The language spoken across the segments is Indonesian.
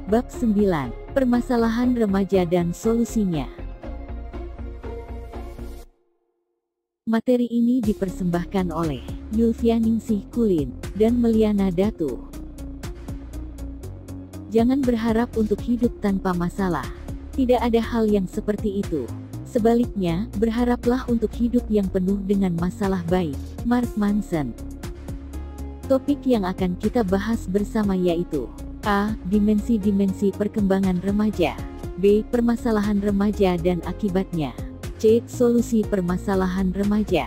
Bab 9. Permasalahan remaja dan solusinya. Materi ini dipersembahkan oleh Yulvianingsih Kulin dan Meliana Datu. Jangan berharap untuk hidup tanpa masalah. Tidak ada hal yang seperti itu. Sebaliknya, berharaplah untuk hidup yang penuh dengan masalah. Baik, Mark Manson. Topik yang akan kita bahas bersama yaitu A. Dimensi-dimensi perkembangan remaja. B. Permasalahan remaja dan akibatnya. C. Solusi permasalahan remaja.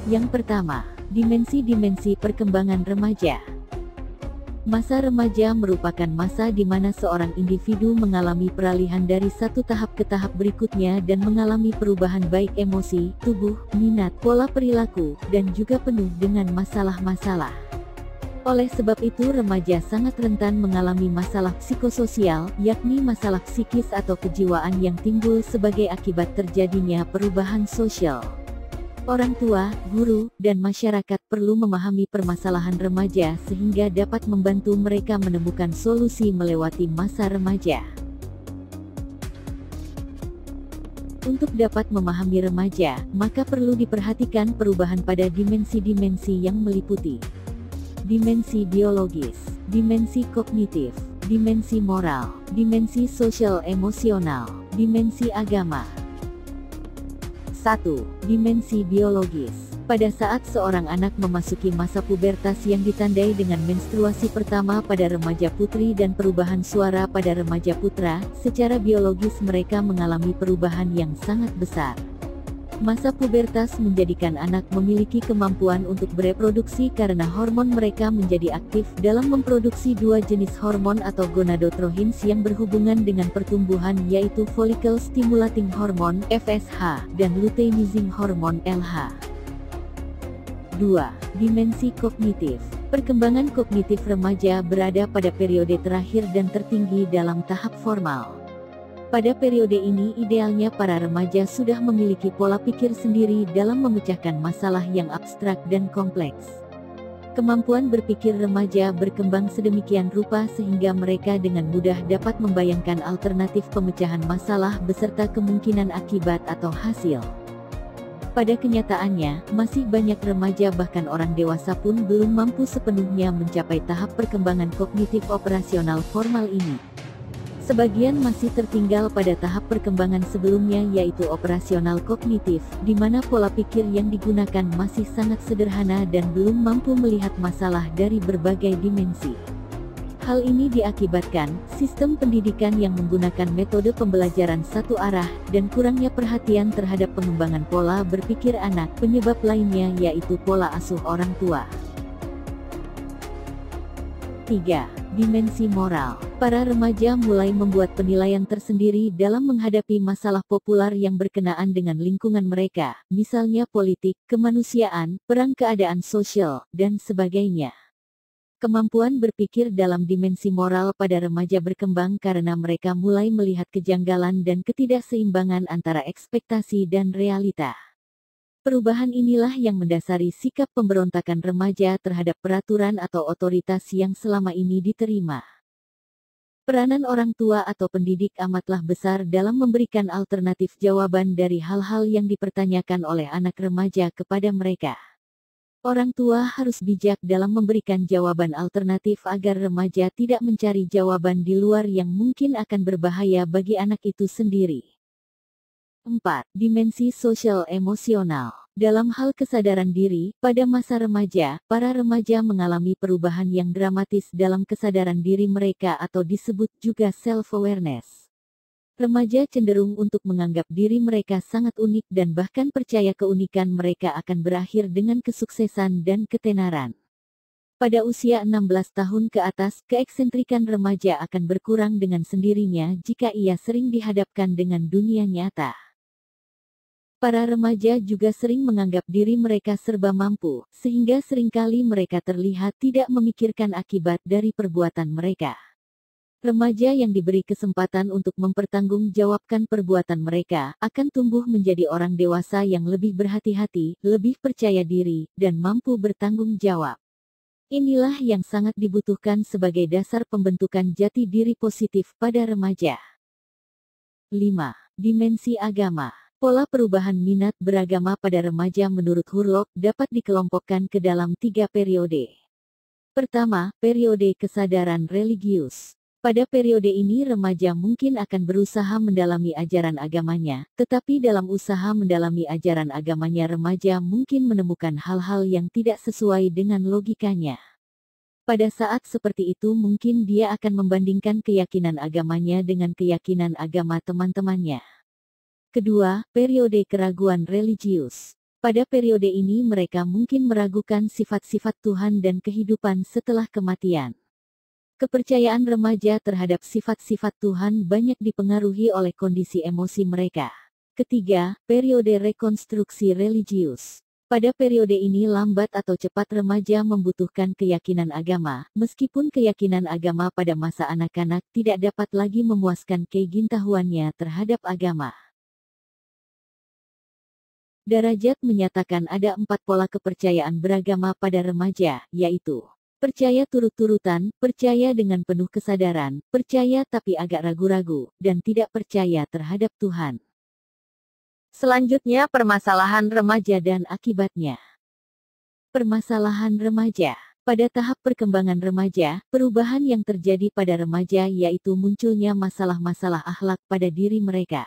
Yang pertama, dimensi-dimensi perkembangan remaja. Masa remaja merupakan masa di mana seorang individu mengalami peralihan dari satu tahap ke tahap berikutnya dan mengalami perubahan baik emosi, tubuh, minat, pola perilaku, dan juga penuh dengan masalah-masalah. Oleh sebab itu remaja sangat rentan mengalami masalah psikososial, yakni masalah psikis atau kejiwaan yang timbul sebagai akibat terjadinya perubahan sosial. Orang tua, guru, dan masyarakat perlu memahami permasalahan remaja sehingga dapat membantu mereka menemukan solusi melewati masa remaja. Untuk dapat memahami remaja, maka perlu diperhatikan perubahan pada dimensi-dimensi yang meliputi dimensi biologis, dimensi kognitif, dimensi moral, dimensi sosial emosional, dimensi agama. 1. Dimensi biologis. Pada saat seorang anak memasuki masa pubertas yang ditandai dengan menstruasi pertama pada remaja putri dan perubahan suara pada remaja putra, secara biologis mereka mengalami perubahan yang sangat besar. Masa pubertas menjadikan anak memiliki kemampuan untuk bereproduksi karena hormon mereka menjadi aktif dalam memproduksi dua jenis hormon atau gonadotropins yang berhubungan dengan pertumbuhan yaitu follicle stimulating hormone (FSH) dan luteinizing hormone (LH). 2. Dimensi kognitif. Perkembangan kognitif remaja berada pada periode terakhir dan tertinggi dalam tahap formal. Pada periode ini idealnya para remaja sudah memiliki pola pikir sendiri dalam memecahkan masalah yang abstrak dan kompleks. Kemampuan berpikir remaja berkembang sedemikian rupa sehingga mereka dengan mudah dapat membayangkan alternatif pemecahan masalah beserta kemungkinan akibat atau hasil. Pada kenyataannya, masih banyak remaja bahkan orang dewasa pun belum mampu sepenuhnya mencapai tahap perkembangan kognitif operasional formal ini. Sebagian masih tertinggal pada tahap perkembangan sebelumnya yaitu operasional kognitif, di mana pola pikir yang digunakan masih sangat sederhana dan belum mampu melihat masalah dari berbagai dimensi. Hal ini diakibatkan sistem pendidikan yang menggunakan metode pembelajaran satu arah dan kurangnya perhatian terhadap pengembangan pola berpikir anak. Penyebab lainnya yaitu pola asuh orang tua. 3. Dimensi moral. Para remaja mulai membuat penilaian tersendiri dalam menghadapi masalah populer yang berkenaan dengan lingkungan mereka, misalnya politik, kemanusiaan, perang keadaan sosial, dan sebagainya. Kemampuan berpikir dalam dimensi moral pada remaja berkembang karena mereka mulai melihat kejanggalan dan ketidakseimbangan antara ekspektasi dan realita. Perubahan inilah yang mendasari sikap pemberontakan remaja terhadap peraturan atau otoritas yang selama ini diterima. Peranan orang tua atau pendidik amatlah besar dalam memberikan alternatif jawaban dari hal-hal yang dipertanyakan oleh anak remaja kepada mereka. Orang tua harus bijak dalam memberikan jawaban alternatif agar remaja tidak mencari jawaban di luar yang mungkin akan berbahaya bagi anak itu sendiri. 4. Dimensi sosial emosional. Dalam hal kesadaran diri, pada masa remaja, para remaja mengalami perubahan yang dramatis dalam kesadaran diri mereka atau disebut juga self-awareness. Remaja cenderung untuk menganggap diri mereka sangat unik dan bahkan percaya keunikan mereka akan berakhir dengan kesuksesan dan ketenaran. Pada usia 16 tahun ke atas, keeksentrikan remaja akan berkurang dengan sendirinya jika ia sering dihadapkan dengan dunia nyata. Para remaja juga sering menganggap diri mereka serba mampu, sehingga seringkali mereka terlihat tidak memikirkan akibat dari perbuatan mereka. Remaja yang diberi kesempatan untuk mempertanggungjawabkan perbuatan mereka, akan tumbuh menjadi orang dewasa yang lebih berhati-hati, lebih percaya diri, dan mampu bertanggung jawab. Inilah yang sangat dibutuhkan sebagai dasar pembentukan jati diri positif pada remaja. 5. Dimensi agama. Pola perubahan minat beragama pada remaja menurut Hurlock dapat dikelompokkan ke dalam 3 periode. Pertama, periode kesadaran religius. Pada periode ini remaja mungkin akan berusaha mendalami ajaran agamanya, tetapi dalam usaha mendalami ajaran agamanya remaja mungkin menemukan hal-hal yang tidak sesuai dengan logikanya. Pada saat seperti itu mungkin dia akan membandingkan keyakinan agamanya dengan keyakinan agama teman-temannya. Kedua, periode keraguan religius. Pada periode ini mereka mungkin meragukan sifat-sifat Tuhan dan kehidupan setelah kematian. Kepercayaan remaja terhadap sifat-sifat Tuhan banyak dipengaruhi oleh kondisi emosi mereka. Ketiga, periode rekonstruksi religius. Pada periode ini lambat atau cepat remaja membutuhkan keyakinan agama, meskipun keyakinan agama pada masa anak-anak tidak dapat lagi memuaskan keingintahuannya terhadap agama. Darajat menyatakan ada 4 pola kepercayaan beragama pada remaja, yaitu percaya turut-turutan, percaya dengan penuh kesadaran, percaya tapi agak ragu-ragu, dan tidak percaya terhadap Tuhan. Selanjutnya permasalahan remaja dan akibatnya. Permasalahan remaja. Pada tahap perkembangan remaja, perubahan yang terjadi pada remaja yaitu munculnya masalah-masalah akhlak pada diri mereka.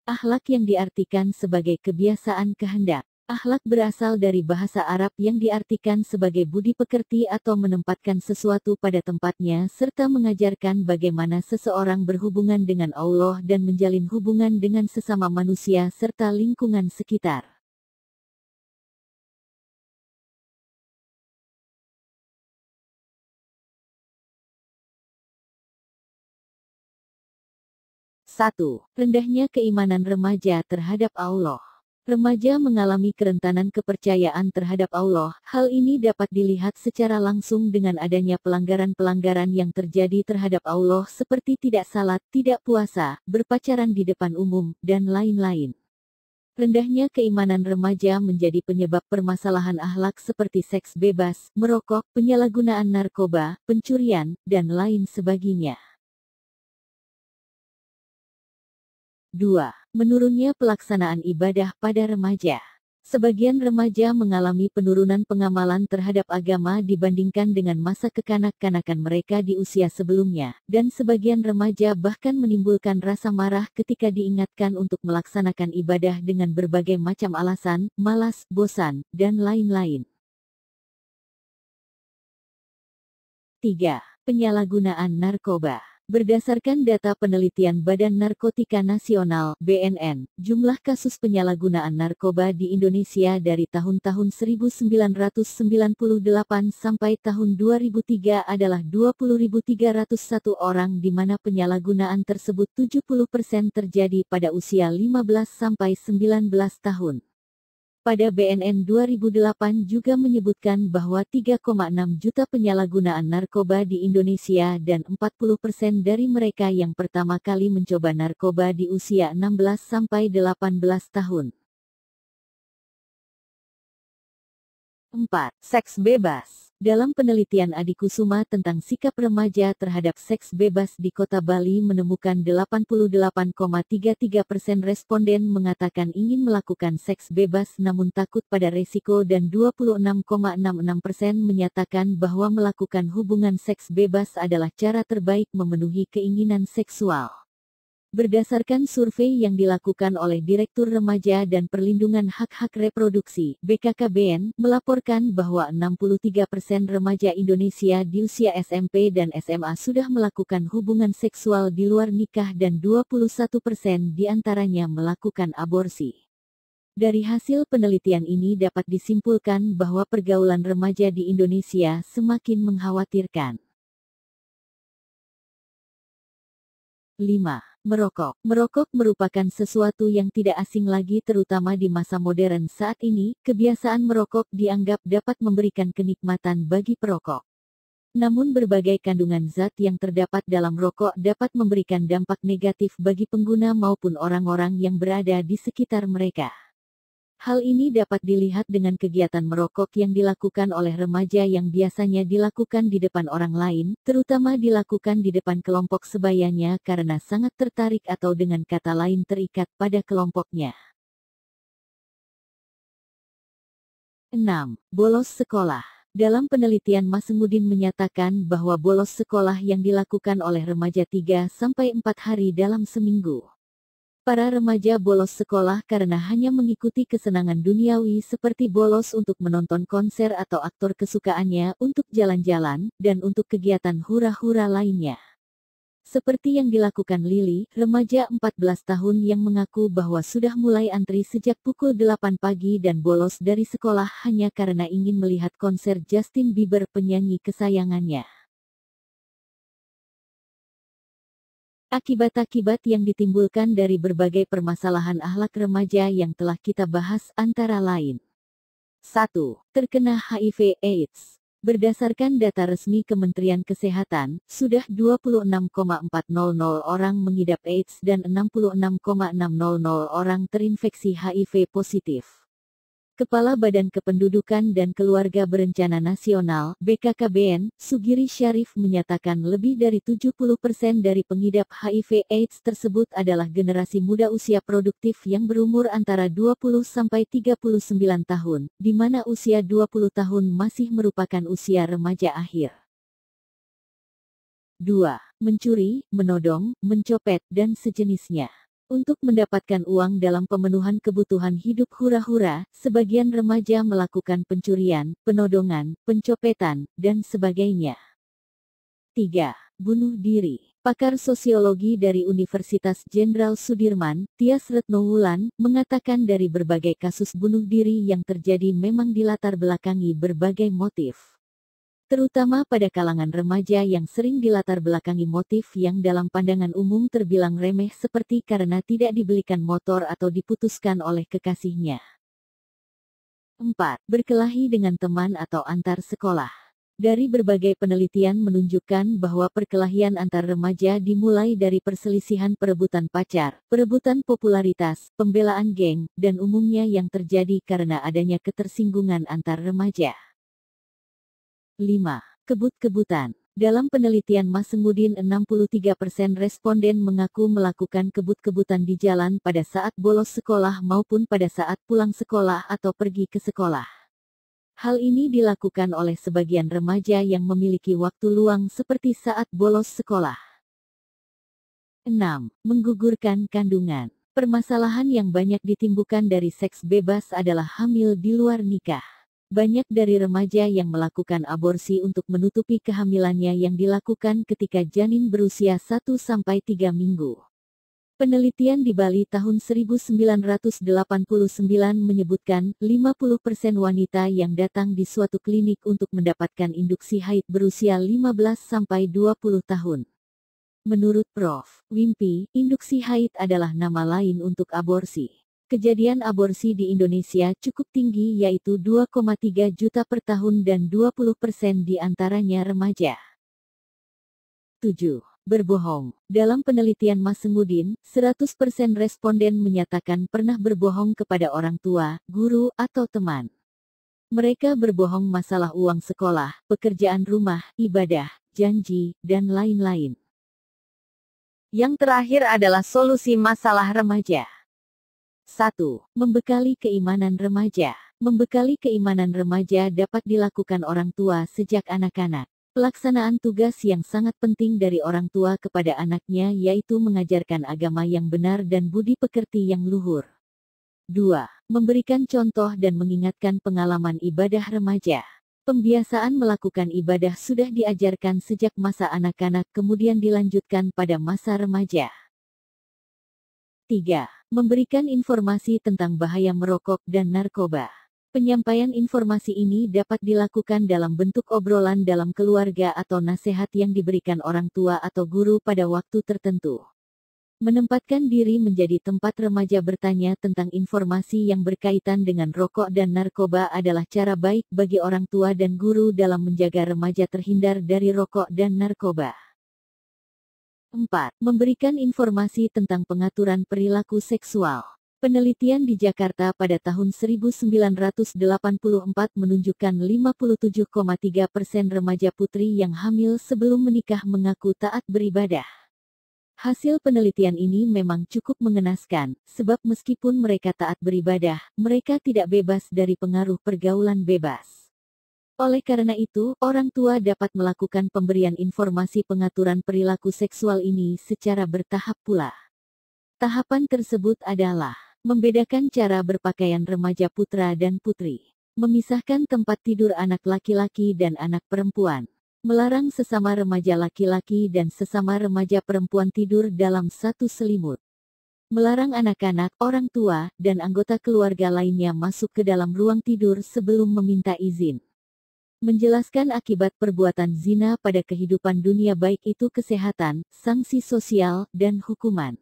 Akhlak yang diartikan sebagai kebiasaan kehendak. Akhlak berasal dari bahasa Arab yang diartikan sebagai budi pekerti atau menempatkan sesuatu pada tempatnya serta mengajarkan bagaimana seseorang berhubungan dengan Allah dan menjalin hubungan dengan sesama manusia serta lingkungan sekitar. Satu, rendahnya keimanan remaja terhadap Allah. Remaja mengalami kerentanan kepercayaan terhadap Allah. Hal ini dapat dilihat secara langsung dengan adanya pelanggaran-pelanggaran yang terjadi terhadap Allah seperti tidak salat, tidak puasa, berpacaran di depan umum, dan lain-lain. Rendahnya keimanan remaja menjadi penyebab permasalahan akhlak seperti seks bebas, merokok, penyalahgunaan narkoba, pencurian, dan lain sebagainya. 2. Menurunnya pelaksanaan ibadah pada remaja. Sebagian remaja mengalami penurunan pengamalan terhadap agama dibandingkan dengan masa kekanak-kanakan mereka di usia sebelumnya, dan sebagian remaja bahkan menimbulkan rasa marah ketika diingatkan untuk melaksanakan ibadah dengan berbagai macam alasan, malas, bosan, dan lain-lain. 3. Penyalahgunaan narkoba. Berdasarkan data penelitian Badan Narkotika Nasional (BNN), jumlah kasus penyalahgunaan narkoba di Indonesia dari tahun-tahun 1998 sampai tahun 2003 adalah 20.301 orang di mana penyalahgunaan tersebut 70% terjadi pada usia 15 sampai 19 tahun. Pada BNN 2008 juga menyebutkan bahwa 3,6 juta penyalahgunaan narkoba di Indonesia dan 40% dari mereka yang pertama kali mencoba narkoba di usia 16 sampai 18 tahun. 4. Seks bebas. Dalam penelitian Adi Kusuma tentang sikap remaja terhadap seks bebas di Kota Bali menemukan 88,33% responden mengatakan ingin melakukan seks bebas namun takut pada resiko dan 26,66% menyatakan bahwa melakukan hubungan seks bebas adalah cara terbaik memenuhi keinginan seksual. Berdasarkan survei yang dilakukan oleh Direktur Remaja dan Perlindungan Hak-Hak Reproduksi (BKKBN), melaporkan bahwa 63% remaja Indonesia di usia SMP dan SMA sudah melakukan hubungan seksual di luar nikah dan 21% diantaranya melakukan aborsi. Dari hasil penelitian ini dapat disimpulkan bahwa pergaulan remaja di Indonesia semakin mengkhawatirkan. 5. Merokok. Merokok merupakan sesuatu yang tidak asing lagi terutama di masa modern saat ini. Kebiasaan merokok dianggap dapat memberikan kenikmatan bagi perokok. Namun berbagai kandungan zat yang terdapat dalam rokok dapat memberikan dampak negatif bagi pengguna maupun orang-orang yang berada di sekitar mereka. Hal ini dapat dilihat dengan kegiatan merokok yang dilakukan oleh remaja yang biasanya dilakukan di depan orang lain, terutama dilakukan di depan kelompok sebayanya karena sangat tertarik atau dengan kata lain terikat pada kelompoknya. 6. Bolos sekolah. Dalam penelitian Masengudin menyatakan bahwa bolos sekolah yang dilakukan oleh remaja 3-4 hari dalam seminggu. Para remaja bolos sekolah karena hanya mengikuti kesenangan duniawi seperti bolos untuk menonton konser atau aktor kesukaannya, untuk jalan-jalan, dan untuk kegiatan hura-hura lainnya. Seperti yang dilakukan Lily, remaja 14 tahun yang mengaku bahwa sudah mulai antri sejak pukul 8 pagi dan bolos dari sekolah hanya karena ingin melihat konser Justin Bieber, penyanyi kesayangannya. Akibat-akibat yang ditimbulkan dari berbagai permasalahan akhlak remaja yang telah kita bahas antara lain. 1. Terkena HIV/AIDS. Berdasarkan data resmi Kementerian Kesehatan, sudah 26,400 orang mengidap AIDS dan 66,600 orang terinfeksi HIV positif. Kepala Badan Kependudukan dan Keluarga Berencana Nasional (BKKBN), Sugiri Syarif menyatakan lebih dari 70% dari pengidap HIV/AIDS tersebut adalah generasi muda usia produktif yang berumur antara 20-39 tahun, di mana usia 20 tahun masih merupakan usia remaja akhir. 2. Mencuri, menodong, mencopet, dan sejenisnya. Untuk mendapatkan uang dalam pemenuhan kebutuhan hidup hura-hura, sebagian remaja melakukan pencurian, penodongan, pencopetan, dan sebagainya. 3. Bunuh diri. Pakar sosiologi dari Universitas Jenderal Sudirman, Tias Retnowulan, mengatakan dari berbagai kasus bunuh diri yang terjadi memang dilatar belakangi berbagai motif. Terutama pada kalangan remaja yang sering dilatar belakangi motif yang dalam pandangan umum terbilang remeh seperti karena tidak dibelikan motor atau diputuskan oleh kekasihnya. 4. Berkelahi dengan teman atau antar sekolah. Dari berbagai penelitian menunjukkan bahwa perkelahian antar remaja dimulai dari perselisihan perebutan pacar, perebutan popularitas, pembelaan geng, dan umumnya yang terjadi karena adanya ketersinggungan antar remaja. 5. Kebut-kebutan. Dalam penelitian Masengudin, 63% responden mengaku melakukan kebut-kebutan di jalan pada saat bolos sekolah maupun pada saat pulang sekolah atau pergi ke sekolah. Hal ini dilakukan oleh sebagian remaja yang memiliki waktu luang seperti saat bolos sekolah. 6. Menggugurkan kandungan. Permasalahan yang banyak ditimbulkan dari seks bebas adalah hamil di luar nikah. Banyak dari remaja yang melakukan aborsi untuk menutupi kehamilannya yang dilakukan ketika janin berusia 1-3 minggu. Penelitian di Bali tahun 1989 menyebutkan 50% wanita yang datang di suatu klinik untuk mendapatkan induksi haid berusia 15-20 tahun. Menurut Prof. Wimpi, induksi haid adalah nama lain untuk aborsi. Kejadian aborsi di Indonesia cukup tinggi, yaitu 2,3 juta per tahun dan 20% di antaranya remaja. 7. Berbohong. Dalam penelitian Masengudin, 100% responden menyatakan pernah berbohong kepada orang tua, guru, atau teman. Mereka berbohong masalah uang sekolah, pekerjaan rumah, ibadah, janji, dan lain-lain. Yang terakhir adalah solusi masalah remaja. 1. Membekali keimanan remaja. Membekali keimanan remaja dapat dilakukan orang tua sejak anak-anak. Pelaksanaan tugas yang sangat penting dari orang tua kepada anaknya yaitu mengajarkan agama yang benar dan budi pekerti yang luhur. 2. Memberikan contoh dan mengingatkan pengalaman ibadah remaja. Pembiasaan melakukan ibadah sudah diajarkan sejak masa anak-anak kemudian dilanjutkan pada masa remaja. 3. Memberikan informasi tentang bahaya merokok dan narkoba. Penyampaian informasi ini dapat dilakukan dalam bentuk obrolan dalam keluarga atau nasihat yang diberikan orang tua atau guru pada waktu tertentu. Menempatkan diri menjadi tempat remaja bertanya tentang informasi yang berkaitan dengan rokok dan narkoba adalah cara baik bagi orang tua dan guru dalam menjaga remaja terhindar dari rokok dan narkoba. 4. Memberikan informasi tentang pengaturan perilaku seksual. Penelitian di Jakarta pada tahun 1984 menunjukkan 57,3% remaja putri yang hamil sebelum menikah mengaku taat beribadah. Hasil penelitian ini memang cukup mengenaskan, sebab meskipun mereka taat beribadah, mereka tidak bebas dari pengaruh pergaulan bebas. Oleh karena itu, orang tua dapat melakukan pemberian informasi pengaturan perilaku seksual ini secara bertahap pula. Tahapan tersebut adalah membedakan cara berpakaian remaja putra dan putri, memisahkan tempat tidur anak laki-laki dan anak perempuan, melarang sesama remaja laki-laki dan sesama remaja perempuan tidur dalam satu selimut, melarang anak-anak, orang tua, dan anggota keluarga lainnya masuk ke dalam ruang tidur sebelum meminta izin. Menjelaskan akibat perbuatan zina pada kehidupan dunia baik itu kesehatan, sanksi sosial, dan hukuman.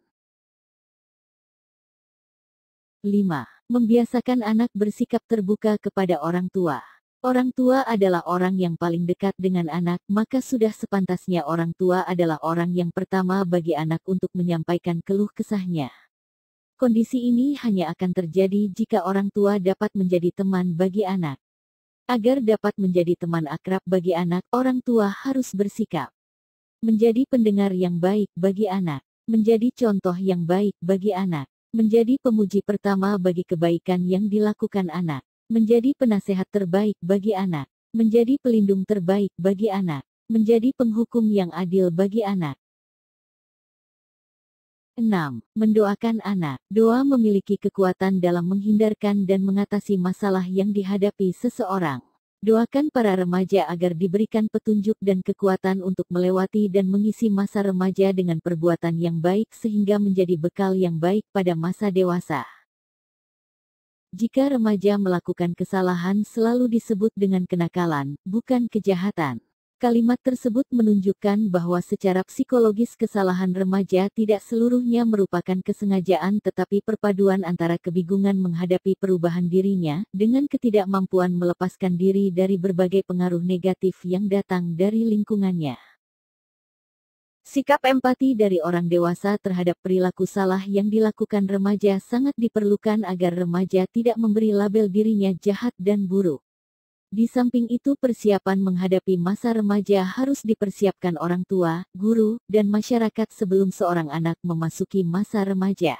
5. Membiasakan anak bersikap terbuka kepada orang tua. Orang tua adalah orang yang paling dekat dengan anak, maka sudah sepantasnya orang tua adalah orang yang pertama bagi anak untuk menyampaikan keluh kesahnya. Kondisi ini hanya akan terjadi jika orang tua dapat menjadi teman bagi anak. Agar dapat menjadi teman akrab bagi anak, orang tua harus bersikap menjadi pendengar yang baik bagi anak, menjadi contoh yang baik bagi anak, menjadi pemuji pertama bagi kebaikan yang dilakukan anak, menjadi penasehat terbaik bagi anak, menjadi pelindung terbaik bagi anak, menjadi penghukum yang adil bagi anak. 6. Mendoakan anak. Doa memiliki kekuatan dalam menghindarkan dan mengatasi masalah yang dihadapi seseorang. Doakan para remaja agar diberikan petunjuk dan kekuatan untuk melewati dan mengisi masa remaja dengan perbuatan yang baik sehingga menjadi bekal yang baik pada masa dewasa. Jika remaja melakukan kesalahan selalu disebut dengan kenakalan, bukan kejahatan. Kalimat tersebut menunjukkan bahwa secara psikologis kesalahan remaja tidak seluruhnya merupakan kesengajaan tetapi perpaduan antara kebingungan menghadapi perubahan dirinya, dengan ketidakmampuan melepaskan diri dari berbagai pengaruh negatif yang datang dari lingkungannya. Sikap empati dari orang dewasa terhadap perilaku salah yang dilakukan remaja sangat diperlukan agar remaja tidak memberi label dirinya jahat dan buruk. Di samping itu persiapan menghadapi masa remaja harus dipersiapkan orang tua, guru, dan masyarakat sebelum seorang anak memasuki masa remaja.